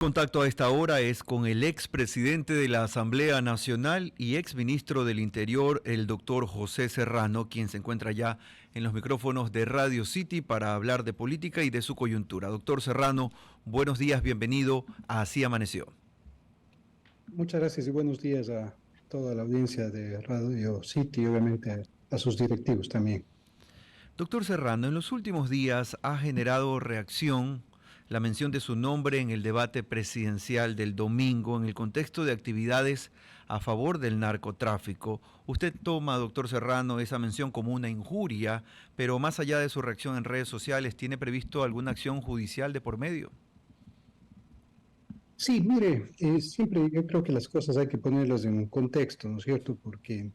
Contacto a esta hora es con el expresidente de la Asamblea Nacional y exministro del Interior, el doctor José Serrano, quien se encuentra ya en los micrófonos de Radio City para hablar de política y de su coyuntura. Doctor Serrano, buenos días, bienvenido a Así Amaneció. Muchas gracias y buenos días a toda la audiencia de Radio City y obviamente a sus directivos también. Doctor Serrano, en los últimos días ha generado reacción la mención de su nombre en el debate presidencial del domingo en el contexto de actividades a favor del narcotráfico. Usted toma, doctor Serrano, esa mención como una injuria, pero más allá de su reacción en redes sociales, ¿tiene previsto alguna acción judicial de por medio? Sí, mire, siempre yo creo que las cosas hay que ponerlas en un contexto, ¿no es cierto? Porque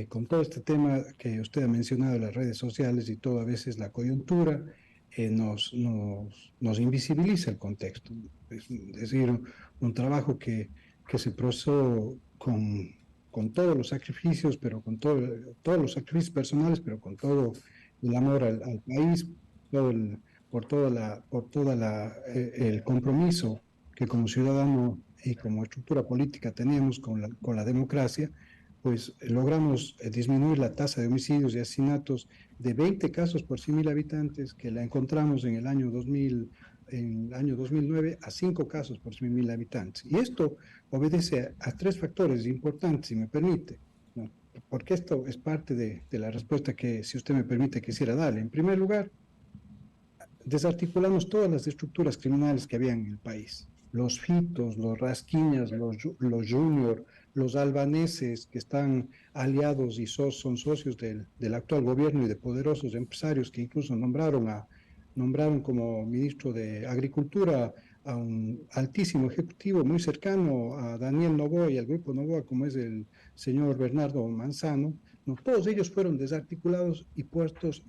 con todo este tema que usted ha mencionado, las redes sociales y todo, a veces la coyuntura nos invisibiliza el contexto. Es decir, un trabajo que se procesó con todos los sacrificios, pero con todos los sacrificios personales, pero con todo el amor al país, todo el compromiso que como ciudadano y como estructura política tenemos con la democracia, pues logramos disminuir la tasa de homicidios y asesinatos de 20 casos por 100.000 habitantes, que la encontramos en el año 2009 a 5 casos por 100.000 habitantes. Y esto obedece a tres factores importantes, si me permite, ¿no? Porque esto es parte de la respuesta que, si usted me permite, quisiera darle. En primer lugar, desarticulamos todas las estructuras criminales que había en el país. Los Fitos, los Rasquiñas, los Junior, los albaneses que están aliados y son socios del actual gobierno y de poderosos empresarios que incluso nombraron como ministro de Agricultura a un altísimo ejecutivo muy cercano a Daniel Noboa y al grupo Noboa, como es el señor Bernardo Manzano. No, todos ellos fueron desarticulados y puestos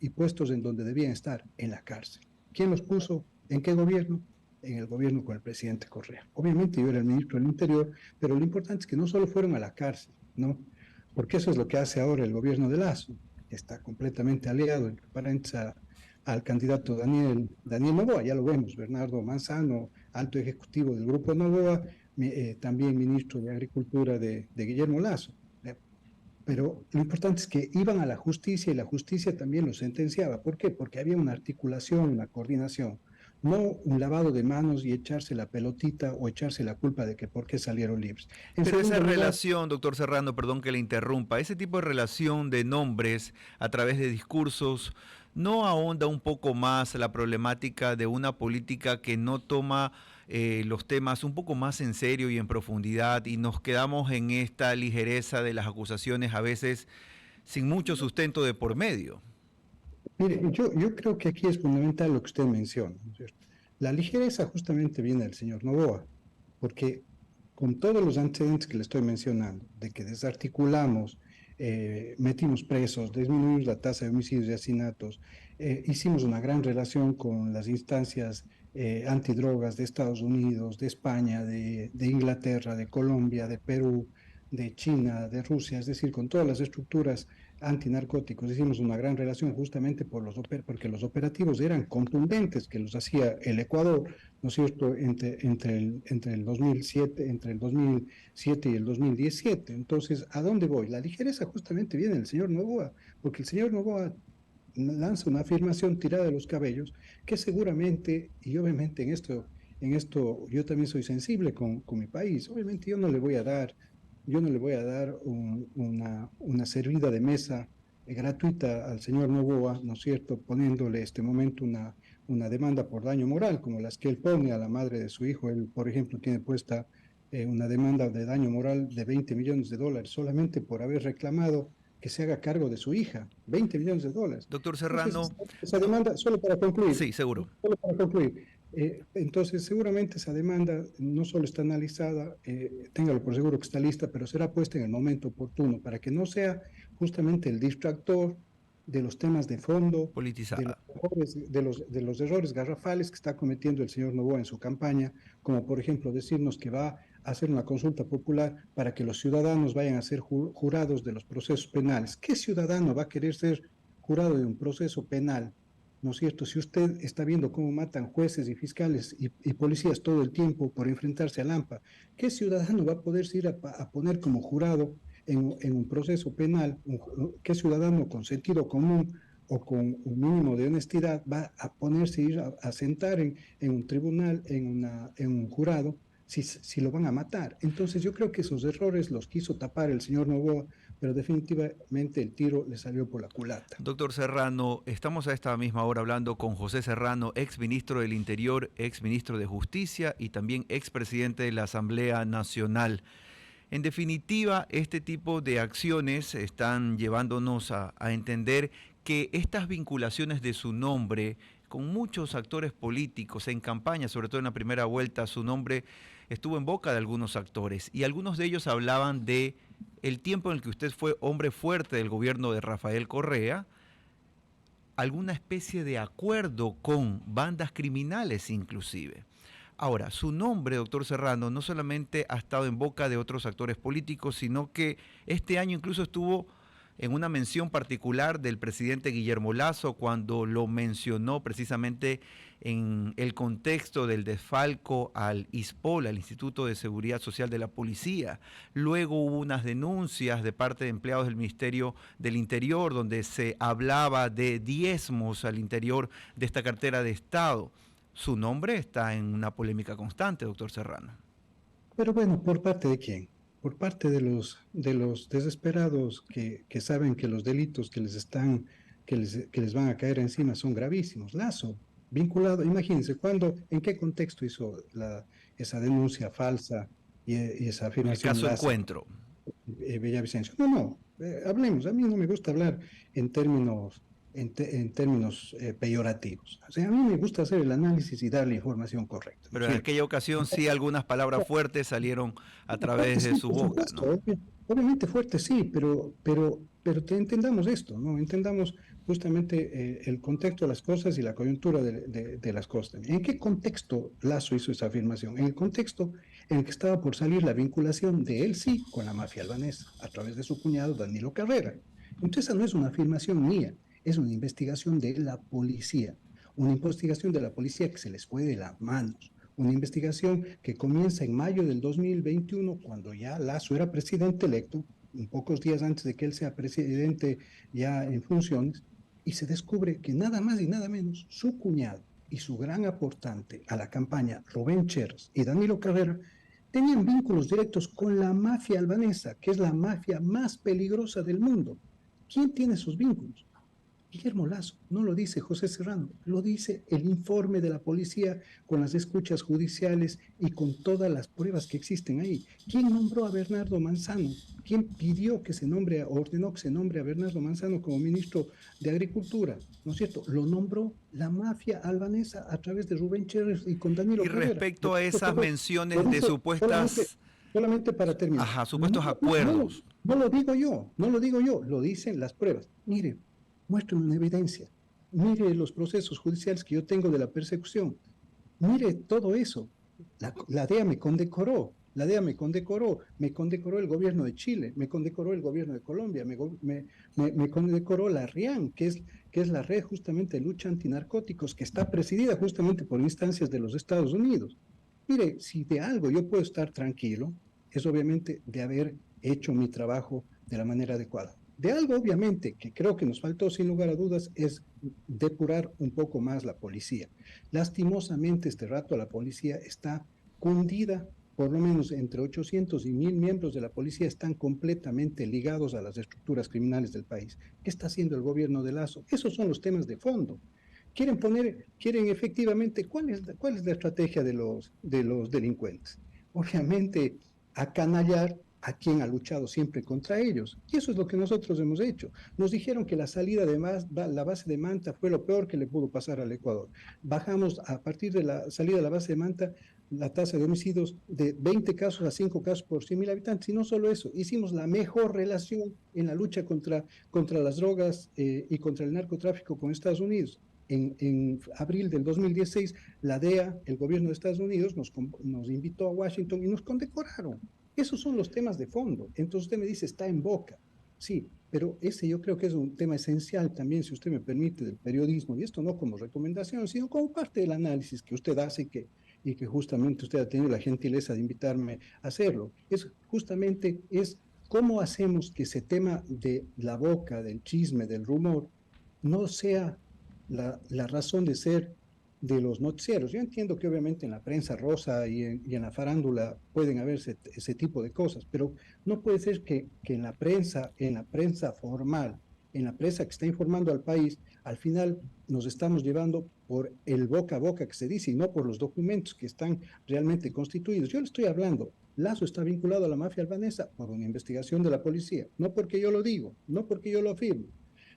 en donde debían estar, en la cárcel. ¿Quién los puso? ¿En qué gobierno? En el gobierno con el presidente Correa. Obviamente yo era el ministro del Interior, pero lo importante es que no solo fueron a la cárcel, ¿no? Porque eso es lo que hace ahora el gobierno de Lazo, que está completamente aliado, entre paréntesis, al candidato Daniel Noboa, ya lo vemos, Bernardo Manzano, alto ejecutivo del grupo Noboa, también ministro de Agricultura de Guillermo Lazo. Pero lo importante es que iban a la justicia y la justicia también los sentenciaba. ¿Por qué? Porque había una articulación, una coordinación, no un lavado de manos y echarse la pelotita o echarse la culpa de que por qué salieron libres. En Pero esa segundo lugar, relación, doctor Serrano, perdón que le interrumpa, ese tipo de relación de nombres a través de discursos, ¿no ahonda un poco más la problemática de una política que no toma los temas un poco más en serio y en profundidad y nos quedamos en esta ligereza de las acusaciones a veces sin mucho sustento de por medio? mire, yo creo que aquí es fundamental lo que usted menciona, ¿no es cierto? La ligereza justamente viene del señor Novoa, porque con todos los antecedentes que le estoy mencionando, de que desarticulamos, metimos presos, disminuimos la tasa de homicidios y asesinatos, hicimos una gran relación con las instancias antidrogas de Estados Unidos, de España, de Inglaterra, de Colombia, de Perú, de China, de Rusia, es decir, con todas las estructuras antinarcóticos. Hicimos una gran relación justamente porque los operativos eran contundentes, que los hacía el Ecuador, ¿no es cierto?, entre el 2007, entre el 2007 y el 2017. Entonces, ¿a dónde voy? La ligereza justamente viene del señor Noboa, porque el señor Noboa lanza una afirmación tirada de los cabellos que seguramente, y obviamente en esto yo también soy sensible con mi país, obviamente yo no le voy a dar una servida de mesa gratuita al señor Noboa, ¿no es cierto?, poniéndole este momento una demanda por daño moral, como las que él pone a la madre de su hijo. Él, por ejemplo, tiene puesta una demanda de daño moral de 20 millones de dólares solamente por haber reclamado que se haga cargo de su hija, 20 millones de dólares. Doctor Entonces, Serrano, esa demanda, sí, seguro. entonces seguramente esa demanda no solo está analizada, téngalo por seguro que está lista, pero será puesta en el momento oportuno para que no sea justamente el distractor de los temas de fondo, Politizada. de los errores garrafales que está cometiendo el señor Noboa en su campaña, como por ejemplo decirnos que va a hacer una consulta popular para que los ciudadanos vayan a ser jurados de los procesos penales. ¿Qué ciudadano va a querer ser jurado de un proceso penal ¿no es cierto? Si usted está viendo cómo matan jueces y fiscales y policías todo el tiempo por enfrentarse al AMPA, ¿qué ciudadano va a poderse ir a poner como jurado en un proceso penal? ¿Qué ciudadano con sentido común o con un mínimo de honestidad va a ponerse a sentar en un tribunal, en un jurado, si lo van a matar? Entonces yo creo que esos errores los quiso tapar el señor Noboa, pero definitivamente el tiro le salió por la culata. Doctor Serrano, estamos a esta misma hora hablando con José Serrano, ex ministro del Interior, ex ministro de Justicia y también ex presidente de la Asamblea Nacional. En definitiva, este tipo de acciones están llevándonos a entender que estas vinculaciones de su nombre con muchos actores políticos en campaña, sobre todo en la primera vuelta, su nombre estuvo en boca de algunos actores y algunos de ellos hablaban de el tiempo en el que usted fue hombre fuerte del gobierno de Rafael Correa, alguna especie de acuerdo con bandas criminales inclusive. Ahora, su nombre, doctor Serrano, no solamente ha estado en boca de otros actores políticos, sino que este año incluso estuvo en una mención particular del presidente Guillermo Lasso cuando lo mencionó precisamente en el contexto del desfalco al ISPOL, al Instituto de Seguridad Social de la Policía. Luego hubo unas denuncias de parte de empleados del Ministerio del Interior donde se hablaba de diezmos al interior de esta cartera de Estado. Su nombre está en una polémica constante, doctor Serrano. Pero bueno, ¿por parte de quién? Por parte de los desesperados que saben que los delitos que les van a caer encima son gravísimos. Lazo, vinculado, imagínense, en qué contexto hizo esa denuncia falsa y esa El afirmación caso Lazo, Encuentro. Villavicencio? No, hablemos, a mí no me gusta hablar en términos, en términos peyorativos. O sea, a mí me gusta hacer el análisis y dar la información correcta, ¿no es Pero en cierto? aquella ocasión sí algunas palabras fuertes salieron a Fuerte través de sí, su por boca, supuesto, ¿no? obviamente fuerte sí, pero entendamos esto, ¿no? Entendamos justamente el contexto de las cosas y la coyuntura de las cosas. ¿En qué contexto Lazo hizo esa afirmación? En el contexto en el que estaba por salir la vinculación de él sí con la mafia albanesa, a través de su cuñado Danilo Carrera. Entonces esa no es una afirmación mía, es una investigación de la policía, una investigación de la policía que se les fue de las manos, una investigación que comienza en mayo del 2021, cuando ya Lasso era presidente electo, un pocos días antes de que él sea presidente ya en funciones, y se descubre que nada más y nada menos su cuñado y su gran aportante a la campaña, Rubén Cherres y Danilo Carrera, tenían vínculos directos con la mafia albanesa, que es la mafia más peligrosa del mundo. ¿Quién tiene esos vínculos? Guillermo Lasso, no lo dice José Serrano, lo dice el informe de la policía con las escuchas judiciales y con todas las pruebas que existen ahí. ¿Quién nombró a Bernardo Manzano? ¿Quién pidió que se nombre, ordenó que se nombre a Bernardo Manzano como ministro de Agricultura? ¿No es cierto? Lo nombró la mafia albanesa a través de Rubén Chérez y con Danilo Y Carrera. respecto a esas Lo menciones de dice supuestas, solamente para terminar. ajá, supuestos acuerdos. No lo digo yo, no lo digo yo, lo dicen las pruebas. Mire, muéstrame una evidencia. Mire los procesos judiciales que yo tengo de la persecución. Mire todo eso. La DEA me condecoró. La DEA me condecoró el gobierno de Chile, me condecoró el gobierno de Colombia, me condecoró la RIAN, que es la red justamente de lucha antinarcóticos, que está presidida justamente por instancias de los Estados Unidos. Mire, si de algo yo puedo estar tranquilo, es obviamente de haber hecho mi trabajo de la manera adecuada. De algo, obviamente, que creo que nos faltó sin lugar a dudas, es depurar un poco más la policía. Lastimosamente, este rato la policía está cundida, por lo menos entre 800 y 1000 miembros de la policía están completamente ligados a las estructuras criminales del país. ¿Qué está haciendo el gobierno de Lasso? Esos son los temas de fondo. Quieren efectivamente, ¿cuál es la estrategia de los delincuentes? Obviamente, acanallar a quien ha luchado siempre contra ellos. Y eso es lo que nosotros hemos hecho. Nos dijeron que la salida de la base de Manta fue lo peor que le pudo pasar al Ecuador. Bajamos a partir de la salida de la base de Manta la tasa de homicidios de 20 casos a 5 casos por 100.000 habitantes. Y no solo eso, hicimos la mejor relación en la lucha contra las drogas y contra el narcotráfico con Estados Unidos. En abril del 2016, la DEA, el gobierno de Estados Unidos, nos invitó a Washington y nos condecoraron. Esos son los temas de fondo. Entonces usted me dice, está en boca. Sí, pero ese yo creo que es un tema esencial también, si usted me permite, del periodismo, y esto no como recomendación, sino como parte del análisis que usted hace y que justamente usted ha tenido la gentileza de invitarme a hacerlo. Es justamente es cómo hacemos que ese tema de la boca, del chisme, del rumor, no sea la razón de ser de los noticieros. Yo entiendo que obviamente en la prensa rosa y en la farándula pueden haber ese tipo de cosas, pero no puede ser que en la prensa formal, en la prensa que está informando al país, al final nos estamos llevando por el boca a boca que se dice y no por los documentos que están realmente constituidos. Yo le estoy hablando. Lazo está vinculado a la mafia albanesa por una investigación de la policía, no porque yo lo digo, no porque yo lo afirmo.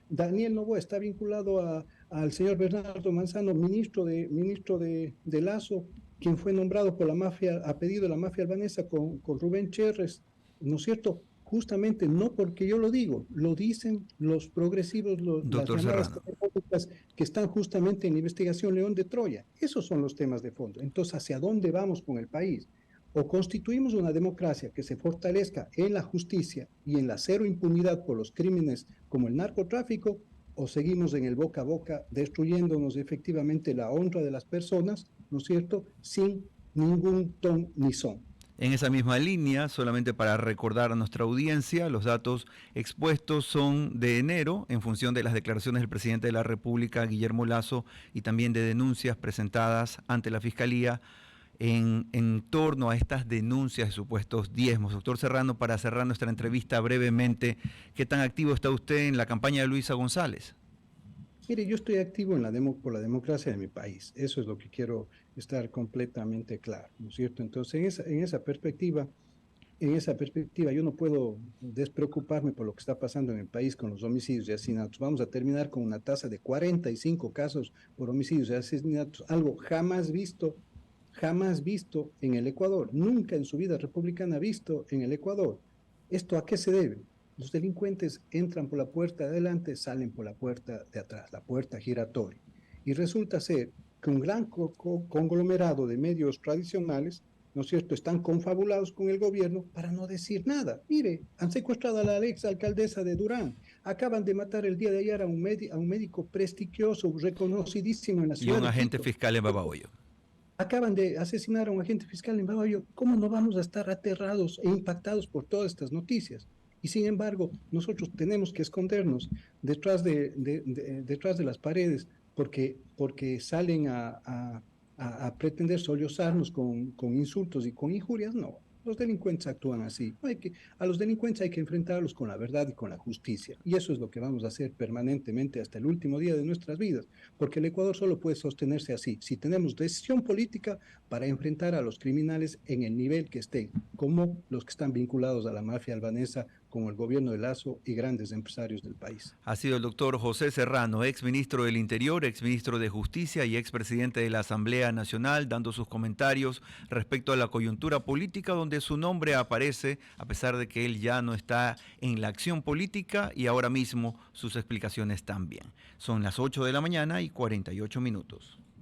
Daniel Noboa está vinculado al señor Bernardo Manzano, ministro de Lazo, quien fue nombrado por la mafia, a pedido de la mafia albanesa con Rubén Cherres, ¿no es cierto? Justamente no porque yo lo digo, lo dicen los progresivos, las Doctor llamadas Serrano. telefónicas que están justamente en la investigación León de Troya. Esos son los temas de fondo. Entonces, ¿hacia dónde vamos con el país? O constituimos una democracia que se fortalezca en la justicia y en la cero impunidad por los crímenes como el narcotráfico, o seguimos en el boca a boca destruyéndonos efectivamente la honra de las personas, ¿no es cierto?, sin ningún ton ni son. En esa misma línea, solamente para recordar a nuestra audiencia, los datos expuestos son de enero en función de las declaraciones del presidente de la República, Guillermo Lasso, y también de denuncias presentadas ante la Fiscalía en torno a estas denuncias de supuestos diezmos. Doctor Serrano, para cerrar nuestra entrevista brevemente, ¿qué tan activo está usted en la campaña de Luisa González? Mire, yo estoy activo en por la democracia de mi país. Eso es lo que quiero estar completamente claro, ¿no es cierto? Entonces, en esa perspectiva, yo no puedo despreocuparme por lo que está pasando en el país con los homicidios y asesinatos. Vamos a terminar con una tasa de 45 casos por homicidios y asesinatos, algo jamás visto en el Ecuador, nunca en su vida republicana visto en el Ecuador. ¿Esto a qué se debe? Los delincuentes entran por la puerta de adelante, salen por la puerta de atrás, la puerta giratoria. Y resulta ser que un gran conglomerado de medios tradicionales, ¿no es cierto?, están confabulados con el gobierno para no decir nada. Mire, han secuestrado a la ex alcaldesa de Durán, acaban de matar el día de ayer a un médico prestigioso, reconocidísimo en la Y ciudad un de agente Quito. fiscal en Babahoyo. Acaban de asesinar a un agente fiscal en Babahoyo. ¿Cómo no vamos a estar aterrados e impactados por todas estas noticias? Y sin embargo, nosotros tenemos que escondernos detrás de las paredes porque salen a pretender sollozarnos con insultos y con injurias. No, los delincuentes actúan así. A los delincuentes hay que enfrentarlos con la verdad y con la justicia. Y eso es lo que vamos a hacer permanentemente hasta el último día de nuestras vidas, porque el Ecuador solo puede sostenerse así, si tenemos decisión política para enfrentar a los criminales en el nivel que estén, como los que están vinculados a la mafia albanesa, como el gobierno de Lazo y grandes empresarios del país. Ha sido el doctor José Serrano, ex ministro del Interior, ex ministro de Justicia y ex presidente de la Asamblea Nacional, dando sus comentarios respecto a la coyuntura política donde su nombre aparece, a pesar de que él ya no está en la acción política y ahora mismo sus explicaciones también. Son las 8 de la mañana y 48 minutos.